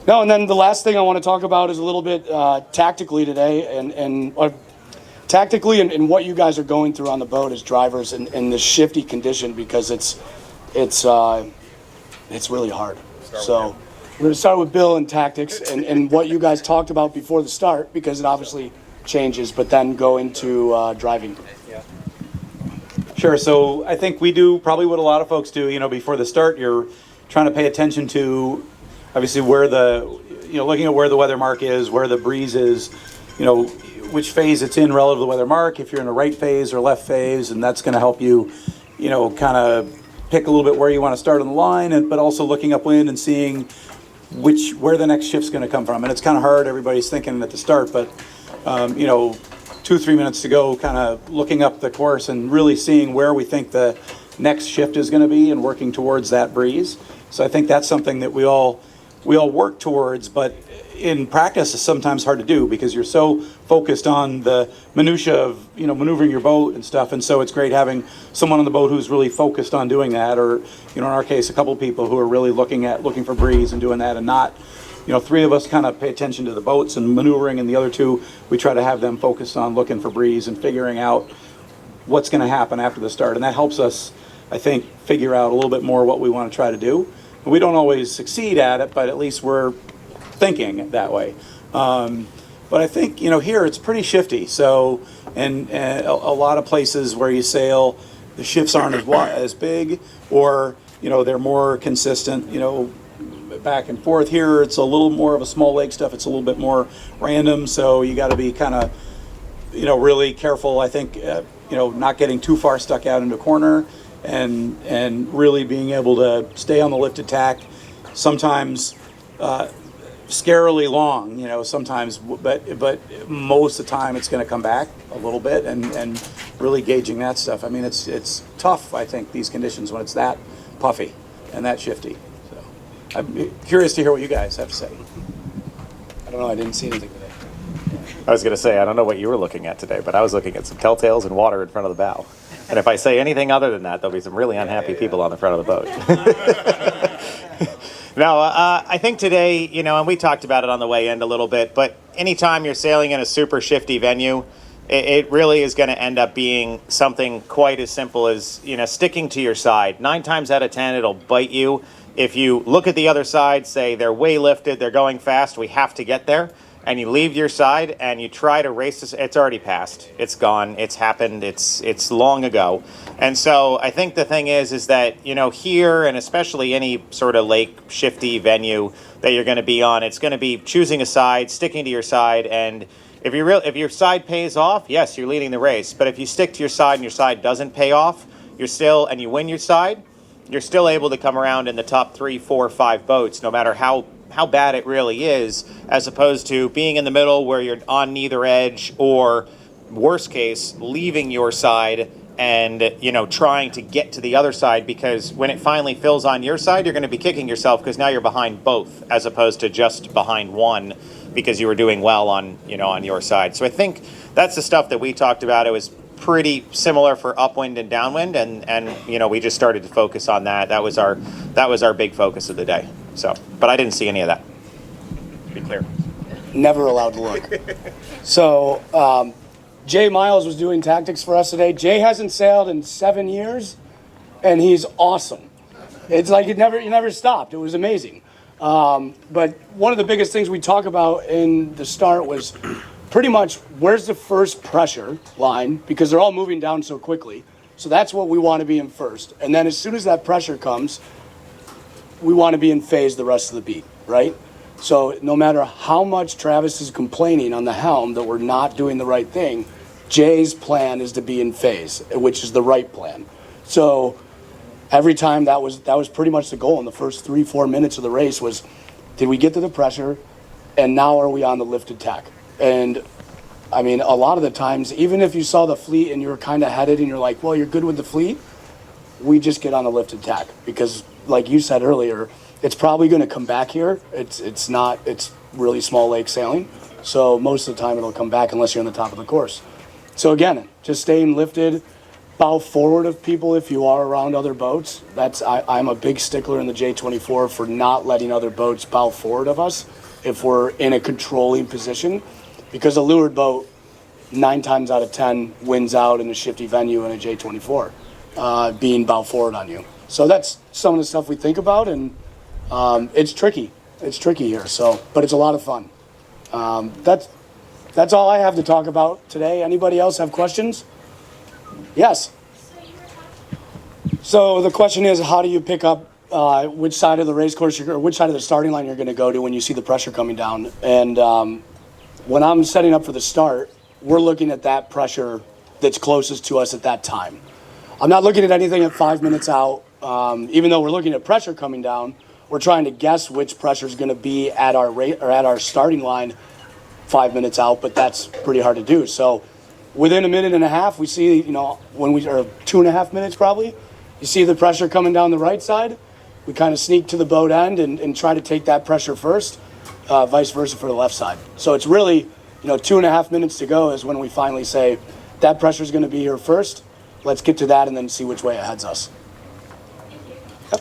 No, and then the last thing I want to talk about is a little bit tactically today, and tactically and what you guys are going through on the boat as drivers in this shifty condition, because it's really hard. So we're going to start with Bill and tactics and what you guys talked about before the start, because it obviously changes, but then go into driving. Sure. So I think we do probably what a lot of folks do. Before the start, you're trying to pay attention to obviously where looking at where the weather mark is, where the breeze is, which phase it's in relative to the weather mark, if you're in the right phase or left phase, and that's going to help you, kind of pick a little bit where you want to start on the line, but also looking upwind and seeing where the next shift's going to come from. And it's kind of hard, everybody's thinking at the start, but 2-3 minutes to go, kind of looking up the course and really seeing where we think the next shift is going to be and working towards that breeze. So I think that's something that we all work towards, but in practice it's sometimes hard to do because you're so focused on the minutia of maneuvering your boat and stuff. And so it's great having someone on the boat who's really focused on doing that, or in our case a couple people who are really looking for breeze and doing that, and not three of us kind of pay attention to the boats and maneuvering, and the other two we try to have them focused on looking for breeze and figuring out what's going to happen after the start. And that helps us, I think, figure out a little bit more what we want to try to do. We don't always succeed at it, but at least we're thinking that way. But I think, here it's pretty shifty. So, and a lot of places where you sail, the shifts aren't as big, or, they're more consistent, back and forth. Here it's a little more of a small lake stuff. It's a little bit more random. So you got to be kind of, really careful, I think, not getting too far stuck out into a corner, and really being able to stay on the lifted tack. Sometimes scarily long, sometimes, but most of the time it's going to come back a little bit, and really gauging that stuff. I mean, it's tough, I think, these conditions when it's that puffy and that shifty. So I'm curious to hear what you guys have to say. I don't know, I didn't see anything today. I was going to say, I don't know what you were looking at today, but I was looking at some telltales and water in front of the bow. And if I say anything other than that, there'll be some really unhappy people on the front of the boat. No, I think today, and we talked about it on the way in a little bit, but anytime you're sailing in a super shifty venue, it really is going to end up being something quite as simple as, sticking to your side. 9 times out of 10, it'll bite you. If you look at the other side, say they're way lifted, they're going fast, we have to get there, and you leave your side and you try to race this, it's already passed. It's gone. It's happened. It's long ago. And so I think the thing is that, here, and especially any sort of lake shifty venue that you're going to be on, it's going to be choosing a side, sticking to your side. And if your side pays off, yes, you're leading the race. But if you stick to your side and your side doesn't pay off, and you win your side, you're still able to come around in the top 3, 4, 5 boats, no matter how bad it really is, as opposed to being in the middle where you're on neither edge, or worst case, leaving your side and, trying to get to the other side, because when it finally fills on your side, you're going to be kicking yourself because now you're behind both, as opposed to just behind one because you were doing well on your side. So I think that's the stuff that we talked about. It was pretty similar for upwind and downwind, and we just started to focus on that. That was our big focus of the day. So, but I didn't see any of that. To be clear. Never allowed to look. So, Jay Miles was doing tactics for us today. Jay hasn't sailed in 7 years, and he's awesome. It's like it never stopped. It was amazing. But one of the biggest things we talk about in the start was pretty much where's the first pressure line, because they're all moving down so quickly. So that's what we want to be in first. And then as soon as that pressure comes, we want to be in phase the rest of the beat, right? So no matter how much Travis is complaining on the helm that we're not doing the right thing, Jay's plan is to be in phase, which is the right plan. So every time that was pretty much the goal in the first 3-4 minutes of the race was, did we get to the pressure, and now are we on the lifted tack? And I mean, a lot of the times, even if you saw the fleet and you were kind of headed and you're like, well, you're good with the fleet, we just get on the lifted tack because, like you said earlier, it's probably going to come back here. It's really small lake sailing, so most of the time it'll come back unless you're on the top of the course. So again, just staying lifted, bow forward of people if you are around other boats. I'm a big stickler in the J24 for not letting other boats bow forward of us if we're in a controlling position, because a leeward boat 9 times out of 10 wins out in a shifty venue in a J24, being bow forward on you. So that's some of the stuff we think about, and it's tricky. It's tricky here, but it's a lot of fun. That's all I have to talk about today. Anybody else have questions? Yes. So the question is, how do you pick up which side of the race course or which side of the starting line you're going to go to when you see the pressure coming down? And when I'm setting up for the start, we're looking at that pressure that's closest to us at that time. I'm not looking at anything at 5 minutes out. Even though we're looking at pressure coming down, we're trying to guess which pressure is going to be at our rate or at our starting line 5 minutes out, but that's pretty hard to do. So within a minute and a half, we see, when we are 2.5 minutes probably, you see the pressure coming down the right side. We kind of sneak to the boat end and try to take that pressure first, vice versa for the left side. So it's really, 2.5 minutes to go is when we finally say that pressure is going to be here first. Let's get to that and then see which way it heads us. Yep.